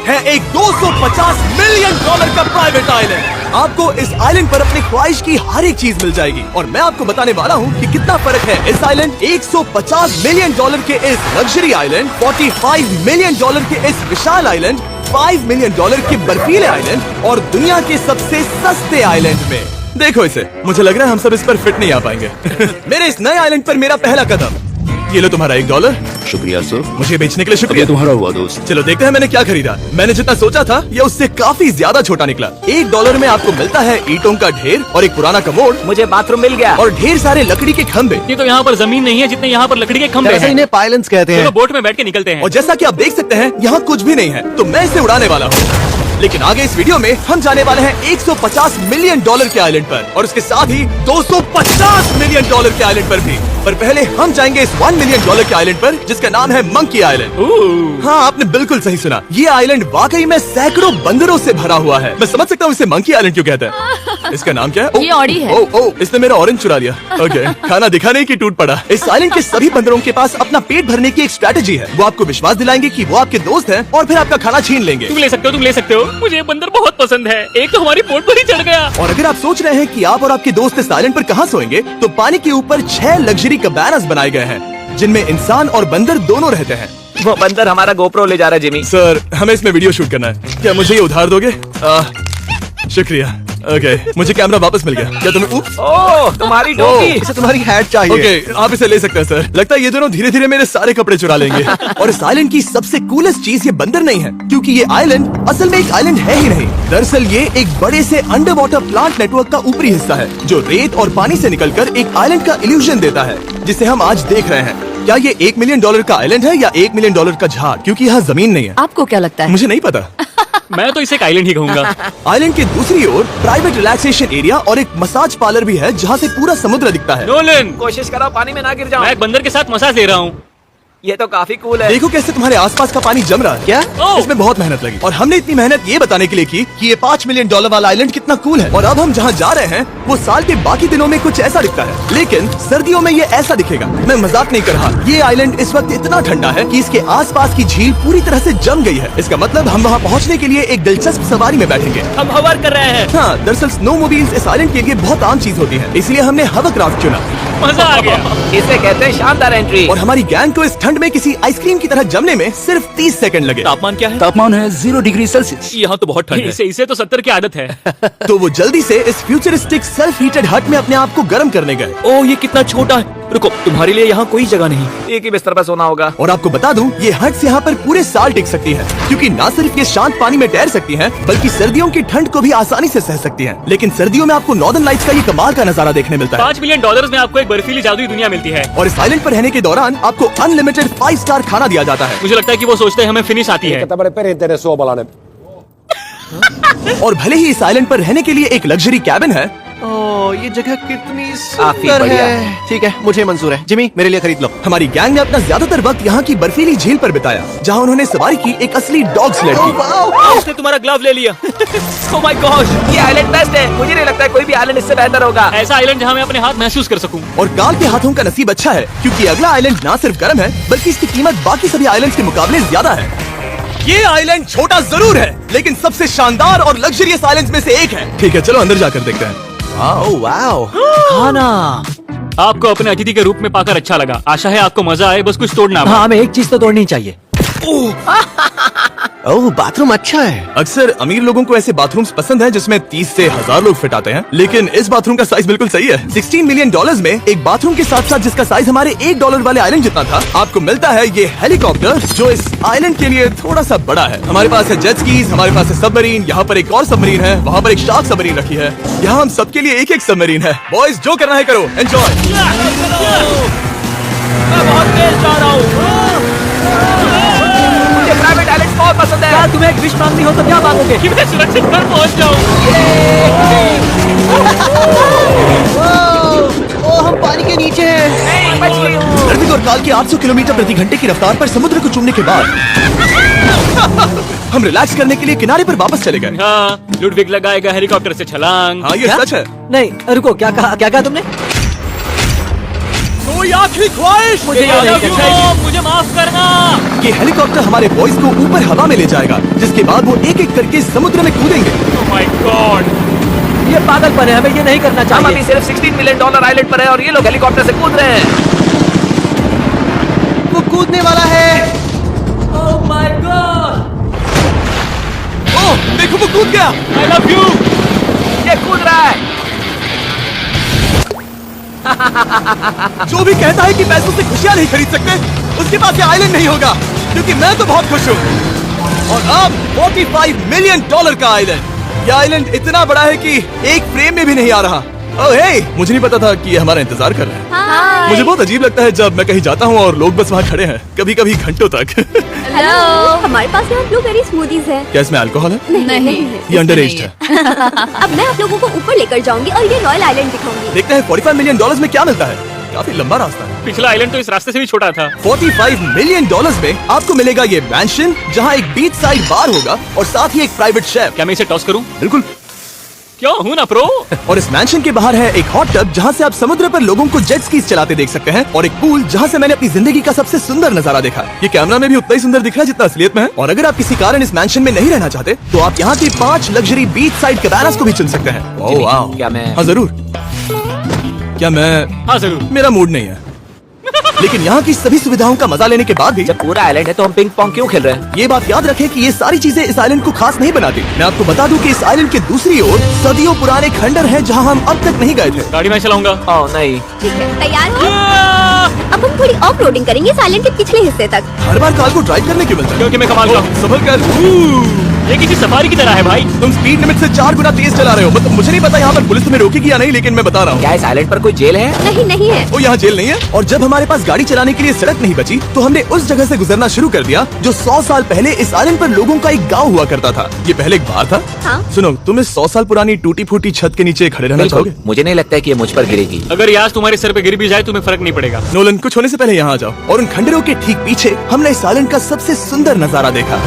है एक 250 million dollar का प्राइवेट आइलैंड। आपको इस आइलैंड पर अपनी ख्वाहिश की हर एक चीज मिल जाएगी और मैं आपको बताने वाला हूँ कि कितना फर्क है इस आइलैंड 150 मिलियन डॉलर के इस लग्जरी आइलैंड, 45 मिलियन डॉलर के इस विशाल आइलैंड, 5 मिलियन डॉलर के बर्फीले आइलैंड और दुनिया के सबसे सस्ते आइलैंड में। देखो इसे, मुझे लग रहा है हम सब इस पर फिट नहीं आ पाएंगे। मेरे इस नए आइलैंड पर मेरा पहला कदम। ये लो तुम्हारा $1। शुक्रिया सर। मुझे बेचने के लिए शुक्रिया। ये तुम्हारा हुआ दोस्त। चलो देखते हैं मैंने क्या खरीदा। मैंने जितना सोचा था ये उससे काफी ज्यादा छोटा निकला। $1 में आपको मिलता है ईंटों का ढेर और एक पुराना कमोड। मुझे बाथरूम मिल गया और ढेर सारे लकड़ी के खंभे। ये तो यहाँ पर जमीन नहीं है जितने यहाँ पर लकड़ी के खंभे हैं। इन्हें पायलट्स कहते हैं। चलो बोट में बैठ के निकलते हैं। और जैसा कि आप देख सकते हैं यहाँ कुछ भी नहीं है, तो मैं इसे उड़ाने वाला हूँ। लेकिन आगे इस वीडियो में हम जाने वाले हैं 150 मिलियन डॉलर के आइलैंड पर और उसके साथ ही 250 मिलियन डॉलर के आइलैंड पर भी। पर पहले हम जाएंगे इस 1 मिलियन डॉलर के आइलैंड पर जिसका नाम है मंकी आइलैंड। हाँ, आपने बिल्कुल सही सुना। ये आइलैंड वाकई में सैकड़ों बंदरों से भरा हुआ है। मैं समझ सकता हूँ इसे मंकी आइलैंड क्यों कहते हैं। इसका नाम क्या है? ये ऑडी है। इसने मेरा ऑरेंज चुरा लिया। ओके, खाना दिखाने की टूट पड़ा। इस आइलैंड के सभी बंदरों के पास अपना पेट भरने की एक स्ट्रैटेजी है। वो आपको विश्वास दिलाएंगे कि वो आपके दोस्त हैं और फिर आपका खाना छीन लेंगे। तुम ले सकते हो। मुझे ये बंदर बहुत पसंद है। एक तो हमारी बोट पर ही चढ़ गया। और अगर आप सोच रहे हैं कि आप और आपके दोस्त इस आइलैंड पर कहाँ सोएंगे, तो पानी के ऊपर 6 लग्जरी कैबानास बनाए गए हैं जिनमें इंसान और बंदर दोनों रहते हैं। वो बंदर हमारा गोप्रो ले जा रहा है जिमी। सर, हमें इसमें वीडियो शूट करना है। क्या मुझे ये उधार दोगे? शुक्रिया। ओके, मुझे कैमरा वापस मिल गया। क्या तुम्हें? ओह, तुम्हारी टोपी। इसे तुम्हारी हैट चाहिए। ओके, आप इसे ले सकते हैं सर। लगता है ये दोनों धीरे धीरे मेरे सारे कपड़े चुरा लेंगे। और इस आइलैंड की सबसे कूलेस्ट चीज ये बंदर नहीं है, क्योंकि ये आइलैंड असल में एक आइलैंड है ही नहीं। दरअसल ये एक बड़े से अंडर वाटर प्लांट नेटवर्क का ऊपरी हिस्सा है जो रेत और पानी से निकलकर एक आइलैंड का इल्यूजन देता है जिसे हम आज देख रहे हैं। क्या ये $1 मिलियन का आइलैंड है या $1 मिलियन का झाड़? क्योंकि यहाँ जमीन नहीं है। आपको क्या लगता है? मुझे नहीं पता। मैं तो इसे एक आइलैंड ही कहूँगा। आइलैंड के दूसरी ओर प्राइवेट रिलैक्सेशन एरिया और एक मसाज पार्लर भी है जहाँ से पूरा समुद्र दिखता है। नोलन, कोशिश करो पानी में ना गिर जाओ। मैं एक बंदर के साथ मसाज ले रहा हूँ। ये तो काफी कूल है। देखो कैसे तुम्हारे आसपास का पानी जम रहा है। क्या? इसमें बहुत मेहनत लगी और हमने इतनी मेहनत ये बताने के लिए की कि ये $5 मिलियन वाला आइलैंड कितना कूल है। और अब हम जहाँ जा रहे हैं वो साल के बाकी दिनों में कुछ ऐसा दिखता है, लेकिन सर्दियों में ये ऐसा दिखेगा। मैं मजाक नहीं कर रहा। ये आइलैंड इस वक्त इतना ठंडा है कि इसके आसपास की झील पूरी तरह से जम गई है। इसका मतलब हम वहाँ पहुँचने के लिए एक दिलचस्प सवारी में बैठेंगे। हम हवर कर रहे हैं। हाँ, दरअसल स्नोमोबाइल्स इस आइलैंड के लिए बहुत आम चीज होती है, इसलिए हमने हवरक्राफ्ट चुना। मजा आ गया। इसे कहते हैं शानदार एंट्री। और हमारी गैंग को इस ठंड में किसी आइसक्रीम की तरह जमने में सिर्फ 30 सेकंड लगे। तापमान क्या है? तापमान है 0 डिग्री सेल्सियस। यहाँ तो बहुत ठंड है। इसे तो 70 की आदत है। तो वो जल्दी से इस फ्यूचरिस्टिक सेल्फ हीटेड हट में अपने आप को गर्म करने गए। ओह, ये कितना छोटा है। रुको, तुम्हारे लिए यहाँ कोई जगह नहीं। एक ही बिस्तर पर सोना होगा। और आपको बता दूं, ये हट्स यहाँ पर पूरे साल टिक सकती है, क्योंकि न सिर्फ ये शांत पानी में तैर सकती हैं, बल्कि सर्दियों की ठंड को भी आसानी से सह सकती हैं। लेकिन सर्दियों में आपको नॉर्दर्न लाइट्स का ये कमाल का नजारा देखने मिलता है। $5 मिलियन में आपको एक बर्फीली जादुई दुनिया मिलती है। और इस आइलैंड पर रहने के दौरान आपको अनलिमिटेड 5 स्टार खाना दिया जाता है। मुझे लगता है कि वो सोचते हैं हमें फिनिश आती है। और भले ही इस आइलैंड पर रहने के लिए एक लग्जरी कैबिन है, ओह, ये जगह कितनी काफी सुंदर बढ़िया है। ठीक है, मुझे मंजूर है। जिमी, मेरे लिए खरीद लो। हमारी गैंग ने अपना ज्यादातर वक्त यहाँ की बर्फीली झील पर बिताया, जहाँ उन्होंने सवारी की एक असली डॉग स्लेड की। उसने तुम्हारा ग्लव ले लिया। ओह माय गॉश, ये आइलैंड बेस्ट है। मुझे नहीं लगता है कोई भी आइलैंड इससे बेहतर होगा। ऐसा आइलैंड जहाँ मैं अपने हाथ महसूस कर सकूं। और काल के हाथों का नसीब अच्छा है, क्योंकि अगला आइलैंड न सिर्फ गर्म है, बल्कि इसकी कीमत बाकी सभी आइलैंड्स के मुकाबले ज्यादा है। ये आइलैंड छोटा जरूर है, लेकिन सबसे शानदार और लग्जरियस आइलैंड्स में से एक है। ठीक है, चलो अंदर जाकर देखते हैं। वाओ, खाना आपको अपने अतिथि के रूप में पाकर अच्छा लगा। आशा है आपको मजा आए, बस कुछ तोड़ना। हाँ, हमें एक चीज तो तोड़नी चाहिए। ओह, बाथरूम अच्छा है। अक्सर अमीर लोगों को ऐसे बाथरूम्स पसंद हैं जिसमें 30 से 1000 लोग फिट आते हैं, लेकिन इस बाथरूम का साइज बिल्कुल सही है। $16 मिलियन में एक बाथरूम के साथ साथ जिसका साइज हमारे $1 वाले आइलैंड जितना था, आपको मिलता है ये हेलीकॉप्टर, जो इस आइलैंड के लिए थोड़ा सा बड़ा है। हमारे पास है जेट स्कीज, हमारे पास है सबमरीन, यहाँ पर एक और सबमरीन है, वहाँ पर एक शार्क सबमरीन रखी है। यहाँ हम सबके लिए एक एक सबमरीन है। बॉयज, जो करना है करो, एंजॉय। मैं बहुत तेज जा रहा हूँ। मुझे प्राइवेट आइलैंड बहुत पसंद है। क्या तुम्हें एक विश मांगनी हो तो क्या मांगोगे? कि मैं सुरक्षित घर पहुँच जाऊँ। ओह, हम पानी के नीचे हैं। गर्वित और काल की 800 किलोमीटर प्रति घंटे की रफ्तार पर समुद्र को चूमने के बाद हम रिलैक्स करने के लिए किनारे पर वापस चले गए। हाँ, लुडविग लगाएगा हेलीकॉप्टर से छलांग। हाँ, ये क्या? सच है। नहीं, रुको, क्या कहा तुमने? तो कोई आखिरी ख्वाहिश? मुझे ये नहीं करना है। मुझे माफ करना। ये हेलीकॉप्टर हमारे बॉयज को ऊपर हवा में ले जाएगा, जिसके बाद वो एक एक करके समुद्र में कूदेंगे। Oh my God! ये पागलपन है, हमें ये नहीं करना हम अभी चाहिए। सिर्फ $16 मिलियन आइलैंड पर है और ये लोग हेलीकॉप्टर से कूद रहे हैं। वो कूदने वाला है। Oh my God! ओह देखो वो कूद गया। I love you! ये कूद रहा है। जो भी कहता है कि पैसों से खुशियां नहीं खरीद सकते, उसके पास ये आइलैंड नहीं होगा, क्योंकि मैं तो बहुत खुश हूँ। और अब $45 मिलियन का आइलैंड। ये आइलैंड इतना बड़ा है कि एक फ्रेम में भी नहीं आ रहा। ओह हे, मुझे नहीं पता था कि ये हमारा इंतजार कर रहे हैं। मुझे बहुत अजीब लगता है जब मैं कहीं जाता हूँ और लोग बस वहाँ खड़े हैं, कभी कभी घंटों तक। हेलो, हमारे पास यहाँ ब्लूबेरी स्मूदीज है। क्या इसमें अल्कोहल है? नहीं ये अंडर एज है। अब मैं आप लोगों को ऊपर लेकर जाऊंगी और ये रॉयल आइलैंड दिखाऊंगी। देखते हैं $45 मिलियन में क्या मिलता है। काफी लंबा रास्ता है। पिछला आइलैंड तो इस रास्ते से भी छोटा था। $45 मिलियन में आपको मिलेगा ये मैंशन, जहाँ एक बीच साइड बार होगा और साथ ही एक प्राइवेट शेफ। क्या मैं इसे टॉस करूं? बिल्कुल। क्यों हूं ना प्रो। और इस मैंशन के बाहर है एक हॉट टब, जहाँ से आप समुद्र पर लोगों को जेट स्कीज चलाते देख सकते हैं, और एक पूल जहाँ से मैंने अपनी जिंदगी का सबसे सुंदर नजारा देखा। ये कैमरा में भी उतना ही सुंदर दिख रहा है जितना असलियत में है। और अगर आप किसी कारण इस मैंशन में नहीं रहना चाहते, तो आप यहाँ की 5 लग्जरी बीच साइड कैबानास को भी चुन सकते हैं। Oh wow. क्या मैं- हाँ जरूर। क्या मैं? हाँ जरूर। मेरा मूड नहीं है। लेकिन यहाँ की सभी सुविधाओं का मजा लेने के बाद भी जब पूरा आइलैंड है तो हम पिंग पोंग क्यों खेल रहे हैं? ये बात याद रखें कि ये सारी चीजें इस आइलैंड को खास नहीं बनाती। मैं आपको बता दूं कि इस आइलैंड के दूसरी ओर सदियों पुराने खंडर हैं, जहां हम अब तक नहीं गए थे। गाड़ी मैं चलाऊंगा। ओह नहीं। ठीक है, तैयार हो? अब हम थोड़ी ऑफ रोडिंग करेंगे इस आइलैंड के पिछले हिस्से तक। हर बार कार को ड्राइव करने क्यों मिलता है? क्योंकि मैं कमाल का हूं। संभल कर। ये किसी सफारी की तरह है भाई। तुम स्पीड लिमिट से 4 गुना तेज चला रहे हो। मतलब मुझे नहीं पता यहाँ पर पुलिस तुम्हें रोकेगी या नहीं, लेकिन मैं बता रहा हूँ। क्या इस आइलैंड पर कोई जेल है? नहीं है। वो यहाँ जेल नहीं है। और जब हमारे पास गाड़ी चलाने के लिए सड़क नहीं बची, तो हमने उस जगह से गुजरना शुरू कर दिया जो 100 साल पहले इस आइलैंड पर लोगों का एक गाँव हुआ करता था। ये पहले एक बार था। हाँ? सुनो, तुम इस 100 साल पुरानी टूटी फूटी छत के नीचे खड़े रहना बिल्कुल। चाहोगे? मुझे नहीं लगता है कि ये मुझ पर गिरेगी। अगर ये आज तुम्हारे सर पे गिर भी जाए तुम्हें फर्क नहीं पड़ेगा। नोलन, कुछ होने से पहले यहाँ आ जाओ। और उन खंडरों के ठीक पीछे हमने इस आइलैंड का सबसे सुंदर नजारा देखा।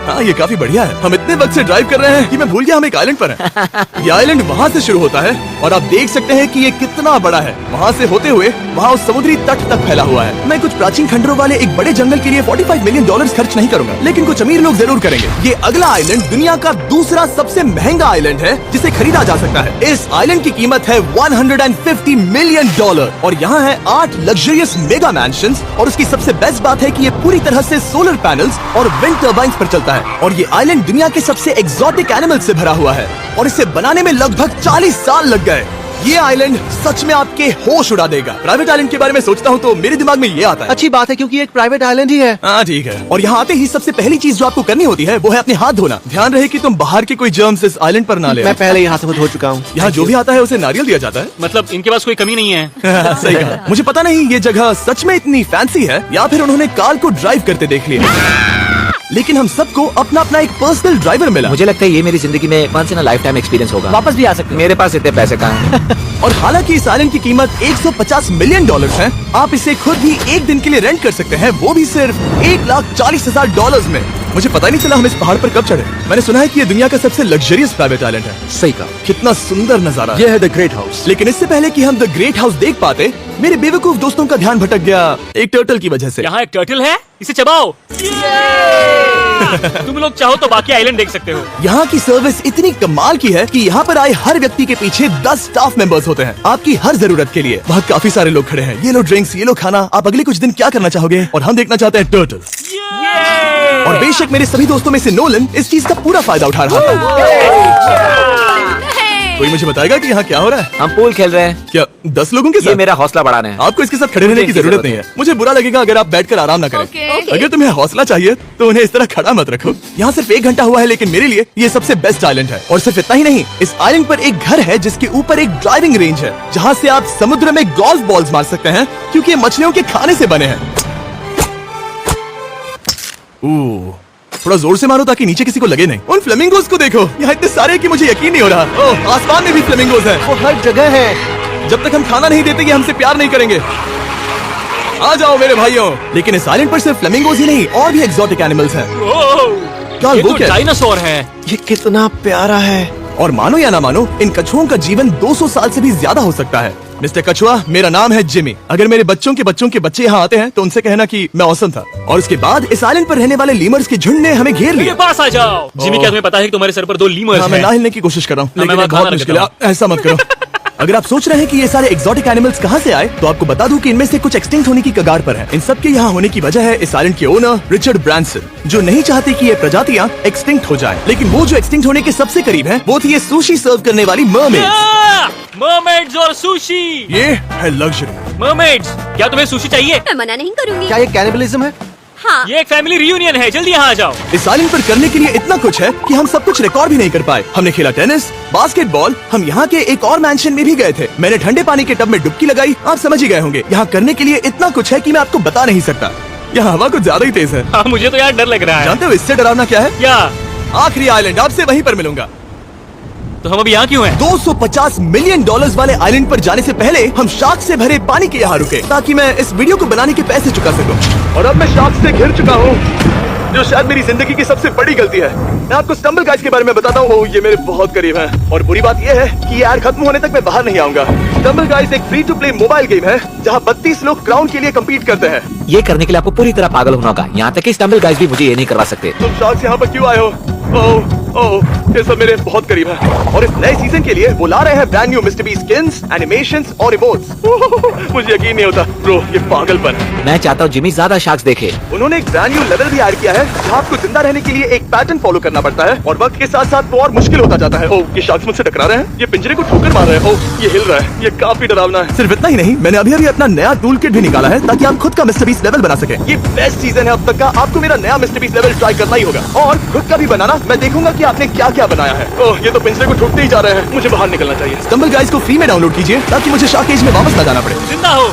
हाँ, ये काफी बढ़िया है। हम इतने वक्त से ड्राइव कर रहे हैं कि मैं भूल गया हम एक आइलैंड पर हैं। ये आइलैंड वहाँ से शुरू होता है और आप देख सकते हैं कि ये कितना बड़ा है। वहाँ से होते हुए वहाँ उस समुद्री तट तक फैला हुआ है। मैं कुछ प्राचीन खंडरों वाले एक बड़े जंगल के लिए $45 मिलियन खर्च नहीं करूंगा, लेकिन कुछ अमीर लोग जरूर करेंगे। ये अगला आइलैंड दुनिया का दूसरा सबसे महंगा आइलैंड है जिसे खरीदा जा सकता है। इस आइलैंड की कीमत है $150 मिलियन और यहाँ है 8 लग्जरियस मेगा मैंशंस। और उसकी सबसे बेस्ट बात है कि ये पूरी तरह से सोलर पैनल्स और विंड टर्बाइन्स पर चलता है। और ये आइलैंड दुनिया के सबसे एक्सोटिक एनिमल से भरा हुआ है और इसे बनाने में लगभग 40 साल लग गए। ये आइलैंड सच में आपके होश उड़ा देगा। प्राइवेट आइलैंड के बारे में सोचता हूँ तो मेरे दिमाग में ये आता है। अच्छी बात है क्योंकि एक प्राइवेट आइलैंड ही है। हाँ ठीक है। और यहाँ आते ही सबसे पहली चीज जो आपको करनी होती है वो है अपने हाथ धोना। ध्यान रहे कि तुम बाहर के कोई जर्म्स इस आइलैंड पर ना ले। मैं पहले ही हाथों धो चुका हूँ। यहाँ जो भी आता है उसे नारियल दिया जाता है। मतलब इनके पास कोई कमी नहीं है। सही कहा। मुझे पता नहीं ये जगह सच में इतनी फैंसी है या फिर उन्होंने कार को ड्राइव करते देख लिया, लेकिन हम सबको अपना अपना एक पर्सनल ड्राइवर मिला। मुझे लगता है ये मेरी जिंदगी में once in a lifetime experience होगा। वापस भी आ सकते हैं। मेरे पास इतने पैसे कहाँ हैं? और हालांकि इस आइलैंड की कीमत $150 मिलियन है, आप इसे खुद भी एक दिन के लिए रेंट कर सकते हैं, वो भी सिर्फ $1,40,000 में। मुझे पता ही नहीं चला हम इस पहाड़ पर कब चढ़े। मैंने सुना है कि ये दुनिया का सबसे लग्जरियस प्राइवेट आइलैंड है। सही कहा। कितना सुंदर नजारा है। ये है द ग्रेट हाउस। लेकिन इससे पहले कि हम द ग्रेट हाउस देख पाते, मेरे बेवकूफ दोस्तों का ध्यान भटक गया एक टर्टल की वजह से। यहाँ एक टर्टल है, इसे चबाओ। तुम लोग चाहो तो बाकी आइलैंड देख सकते हो। यहाँ की सर्विस इतनी कमाल की है कि यहाँ पर आए हर व्यक्ति के पीछे 10 स्टाफ मेंबर्स होते हैं आपकी हर जरूरत के लिए। वहाँ काफी सारे लोग खड़े हैं। ये लो ड्रिंक्स, ये लो खाना। आप अगले कुछ दिन क्या करना चाहोगे? और हम देखना चाहते हैं टर्टल। और बेशक मेरे सभी दोस्तों में से नोलन इस चीज का पूरा फायदा उठा रहा था। कोई मुझे बताएगा कि यहाँ क्या हो रहा है? हम पूल खेल रहे हैं। क्या 10 लोगों के ये साथ? मेरा हौसला बढ़ाना है। आपको इसके साथ खड़े रहने की जरूरत नहीं है। मुझे बुरा लगेगा अगर आप बैठकर आराम ना करें। अगर तुम्हें हौसला चाहिए तो उन्हें इस तरह खड़ा मत रखो। यहाँ सिर्फ 1 घंटा हुआ है, लेकिन मेरे लिए ये सबसे बेस्ट आइलैंड है। और सिर्फ इतना ही नहीं, इस आइलैंड पर एक घर है जिसके ऊपर एक ड्राइविंग रेंज है, जहाँ से आप समुद्र में गोल्फ बॉल्स मार सकते हैं, क्योंकि ये मछलियों के खाने से बने हैं। थोड़ा जोर से मारो ताकि नीचे किसी को लगे नहीं। उन फ्लेमिंगोज को देखो, यहाँ इतने सारे कि मुझे यकीन नहीं हो रहा। ओह, आसमान में भी फ्लेमिंगोज हैं। वो हर जगह है। जब तक हम खाना नहीं देते कि हमसे प्यार नहीं करेंगे। आ जाओ मेरे भाइयों। लेकिन इस आइलैंड पर सिर्फ फ्लेमिंगोज ही नहीं, और भी एक्सोटिक एनिमल्स हैं। क्या ये वो तो क्या? डायनासोर है। ये कितना प्यारा है। और मानो या ना मानो, इन कछुओं का जीवन 200 साल से भी ज्यादा हो सकता है। मिस्टर कछुआ, मेरा नाम है जिमी। अगर मेरे बच्चों के बच्चे यहाँ आते हैं तो उनसे कहना कि मैं औसम था। और उसके बाद इस आइलैंड पर रहने वाले लीमर्स के झुंड ने हमें घेर मेरे लिया। पास आ जाओ। जिमी, क्या तुम्हें पता है कि तुम्हारे सर पर 2 लीमर्स हाँ, मैं हैं? ना हिलने की कोशिश कर रहा हूँ, हाँ, लेकिन मैं ये खाना बहुत रख मुश्किल है। देता ऐसा मत करो। अगर आप सोच रहे हैं कि ये सारे एक्सोटिक एनिमल्स कहाँ से आए, तो आपको बता दूं कि इनमें से कुछ एक्सटिंक्ट होने की कगार पर हैं। इन सब के यहाँ होने की वजह है इस आइलैंड के ओनर रिचर्ड ब्रांसन, जो नहीं चाहते कि ये प्रजातियां एक्सटिंक्ट हो जाएं। लेकिन वो जो एक्सटिंक्ट होने के सबसे करीब हैं, वो थी ये सुशी सर्व करने वाली मरमेड्स। मरमेड्स और सुशी। ये है लग्जरी। मरमेड्स, क्या तुम्हें सुशी चाहिए? मैं मना नहीं करूंगी। क्या ये कैनिबलिज्म है? हाँ, ये एक फैमिली रियूनियन है, जल्दी यहाँ आ जाओ। इस आइलैंड पर करने के लिए इतना कुछ है कि हम सब कुछ रिकॉर्ड भी नहीं कर पाए। हमने खेला टेनिस, बास्केटबॉल, हम यहाँ के एक और मैंशन में भी गए थे। मैंने ठंडे पानी के टब में डुबकी लगाई, आप समझ ही गए होंगे। यहाँ करने के लिए इतना कुछ है कि मैं आपको बता नहीं सकता। यहाँ हवा कुछ ज्यादा ही तेज है। हाँ, मुझे तो यार डर लग रहा है। जानते हो इससे डरावना क्या है? क्या? आखिरी आइलैंड, आपसे वहीं पर मिलूंगा। तो हम अभी यहाँ क्यों हैं? $250 मिलियन वाले आइलैंड पर जाने से पहले हम शार्क से भरे पानी के यहाँ रुके, ताकि मैं इस वीडियो को बनाने के पैसे चुका सकूं। और अब मैं शार्क से घिर चुका हूँ, जो शायद मेरी जिंदगी की सबसे बड़ी गलती है। मैं आपको स्टम्बल गाइस के बारे में बताता हूँ, ये मेरे बहुत करीब हैं। और बुरी बात यह है कि ये ऐड खत्म होने तक मैं बाहर नहीं आऊंगा। स्टम्बल गाइस एक free to play mobile game है, जहाँ 32 लोग क्राउन के लिए कम्पीट करते हैं। ये करने के लिए आपको पूरी तरह पागल होना होगा। यहाँ तक कि स्टम्बल गाइस भी मुझे ये नहीं करवा सकते। तुम शार्क्स यहाँ पर क्यों आए हो? ओह, ये सब मेरे बहुत करीब है। और इस नए सीजन के लिए वो ला रहे हैं brand new mister beast skins, animations और इमोट्स। मुझे यकीन नहीं होता ब्रो, ये पागलपन है। मैं चाहता हूँ जिमी ज्यादा शार्क्स देखे। उन्होंने एक ब्रांड न्यू लेवल भी ऐड किया है, जहाँ आपको जिंदा रहने के लिए एक पैटर्न फॉलो करना पड़ता है, और वक्त के साथ साथ वो और मुश्किल होता जाता है। ओह, ये शार्क्स मुझसे टकरा रहे हैं, ये पिंजरे को ठोकर मार रहे हैं। ओह, ये हिल रहा है, ये काफी डरावना है। सिर्फ इतना ही नहीं, मैंने अभी अपना नया टूल किट भी निकाला है, ताकि आप खुद का मिस्टर बीस्ट लेवल बना सके। ये बेस्ट सीजन है अब तक का, आपको मेरा नया मिस्टर बीस्ट लेवल ट्राई करना ही होगा, और खुद का भी बनाना। मैं देखूंगा कि आपने क्या क्या बनाया है। ओह, ये तो पिंजरे को ठोकते ही जा रहे हैं, मुझे बाहर निकलना चाहिए। स्टम्बल गाइस को फ्री में डाउनलोड कीजिए, ताकि मुझे शार्क केज में वापस न जाना पड़े। जिंदा हो।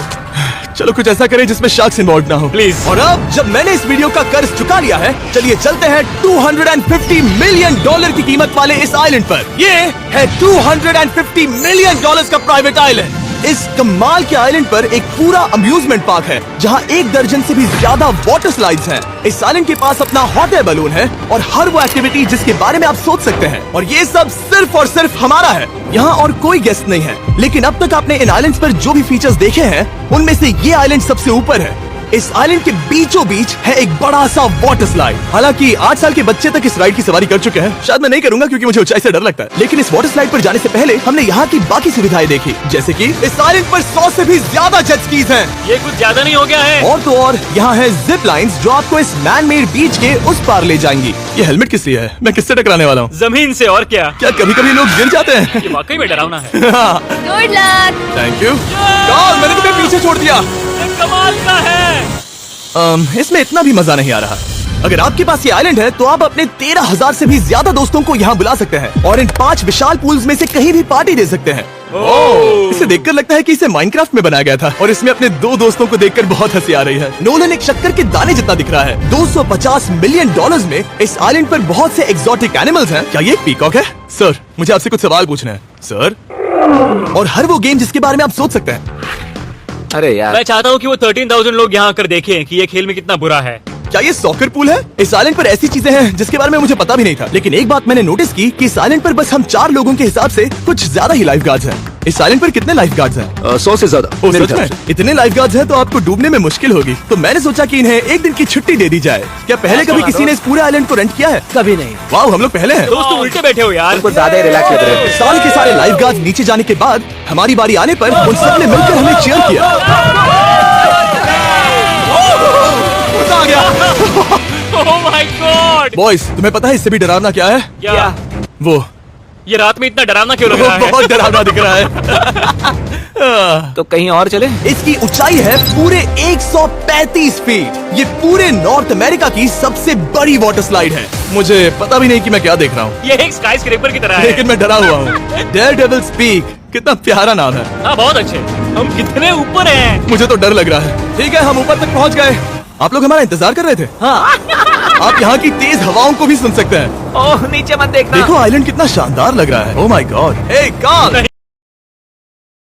चलो कुछ ऐसा करें जिसमें शार्क्स इन्वॉल्व ना हो, प्लीज। और अब जब मैंने इस वीडियो का कर्ज चुका लिया है, चलिए चलते हैं $250 मिलियन की कीमत वाले इस आइलैंड पर। ये है $250 मिलियन का प्राइवेट आइलैंड। इस कमाल के आइलैंड पर एक पूरा अम्यूजमेंट पार्क है, जहां 1 दर्जन से भी ज्यादा वाटर स्लाइड्स हैं। इस आइलैंड के पास अपना हॉट एयर बलून है, और हर वो एक्टिविटी जिसके बारे में आप सोच सकते हैं। और ये सब सिर्फ और सिर्फ हमारा है, यहाँ और कोई गेस्ट नहीं है। लेकिन अब तक आपने इन आइलैंड्स पर जो भी फीचर्स देखे हैं, उनमें से ये आइलैंड सबसे ऊपर है। इस आइलैंड के बीचों बीच है एक बड़ा सा वाटर स्लाइड। हालांकि 8 साल के बच्चे तक इस राइड की सवारी कर चुके हैं। शायद मैं नहीं करूंगा क्योंकि मुझे ऊंचाई से डर लगता है। लेकिन इस वाटर स्लाइड पर जाने से पहले हमने यहाँ की बाकी सुविधाएं देखी, जैसे कि इस आइलैंड पर 100 से भी ज्यादा जेट स्कीज हैं। ये कुछ ज्यादा नहीं हो गया है? और तो और यहाँ है जिप लाइन्स, जो आपको इस मैन मेड बीच के उस पार ले जाएंगी। ये हेलमेट किस लिए है? मैं किससे टकराने वाला हूँ? जमीन से, और क्या? क्या कभी कभी लोग गिर जाते हैं? ये वाकई में डरावना है। Good luck. Thank you. मैंने तुम्हें पीछे छोड़ दिया। ये कमाल का है। इसमें इतना भी मजा नहीं आ रहा। अगर आपके पास ये आइलैंड है, तो आप अपने 13,000 से भी ज्यादा दोस्तों को यहाँ बुला सकते हैं, और इन 5 विशाल पूल्स में से कहीं भी पार्टी दे सकते हैं। इसे देखकर लगता है कि इसे माइनक्राफ्ट में बनाया गया था, और इसमें अपने 2 दोस्तों को देखकर बहुत हंसी आ रही है। नोलन एक शक्कर के दाने जितना दिख रहा है। $250 मिलियन में इस आइलैंड पर बहुत से एक्सोटिक एनिमल्स हैं। क्या ये एक पीकॉक है? सर, मुझे आपसे कुछ सवाल पूछना है सर। और हर वो गेम जिसके बारे में आप सोच सकते हैं। अरे यार, मैं चाहता हूँ कि वो 13,000 लोग यहाँ आकर देखें कि ये खेल में कितना बुरा है। क्या ये सॉकर पूल है? इस आइलैंड पर ऐसी चीजें हैं जिसके बारे में मुझे पता भी नहीं था। लेकिन एक बात मैंने नोटिस की कि इस आइलैंड पर बस हम 4 लोगों के हिसाब से कुछ ज्यादा ही लाइफ गार्ड्स हैं। इस आइलैंड पर कितने लाइफ गार्ड्स हैं? 100 से ज्यादा। ओ, सच में? इतने लाइफ गार्ड्स हैं तो आपको डूबने में मुश्किल होगी। तो मैंने सोचा कि इन्हें एक दिन की छुट्टी दे दी जाए। क्या पहले कभी किसी ने इस पूरे आइलैंड को रेंट किया है? कभी नहीं। वाह, हम लोग पहले हैं। दोस्त तो उल्टे बैठे हो यार। कुछ ज्यादा ही रिलैक्स लग रहे हैं। सारे के सारे लाइफ गार्ड्स नीचे जाने के बाद हमारी बारी आने पर उन सब ने मिलकर हमें चीयर किया। मजा आ गया। ओह माय गॉड। बॉयज, तुम्हें पता है इससे भी डरावना क्या है? क्या? वो ये रात में इतना डरावना क्यों लग रहा है? बहुत डरावना दिख रहा है। तो कहीं और चले? इसकी ऊंचाई है पूरे 135 फीट। ये पूरे नॉर्थ अमेरिका की सबसे बड़ी वाटर स्लाइड है। मुझे पता भी नहीं कि मैं क्या देख रहा हूँ, ये एक स्काई स्क्रैपर की तरह है। लेकिन मैं डरा हुआ हूँ। डेयरडेविल्स पीक, कितना प्यारा नाम है। हाँ, बहुत अच्छे। हम कितने ऊपर हैं? मुझे तो डर लग रहा है। ठीक है, हम ऊपर तक पहुँच गए। आप लोग हमारा इंतजार कर रहे थे? हाँ। आप यहाँ की तेज हवाओं को भी सुन सकते हैं। ओह, नीचे मत देखना। देखो आइलैंड कितना शानदार लग रहा है। Oh my god. Hey Karl,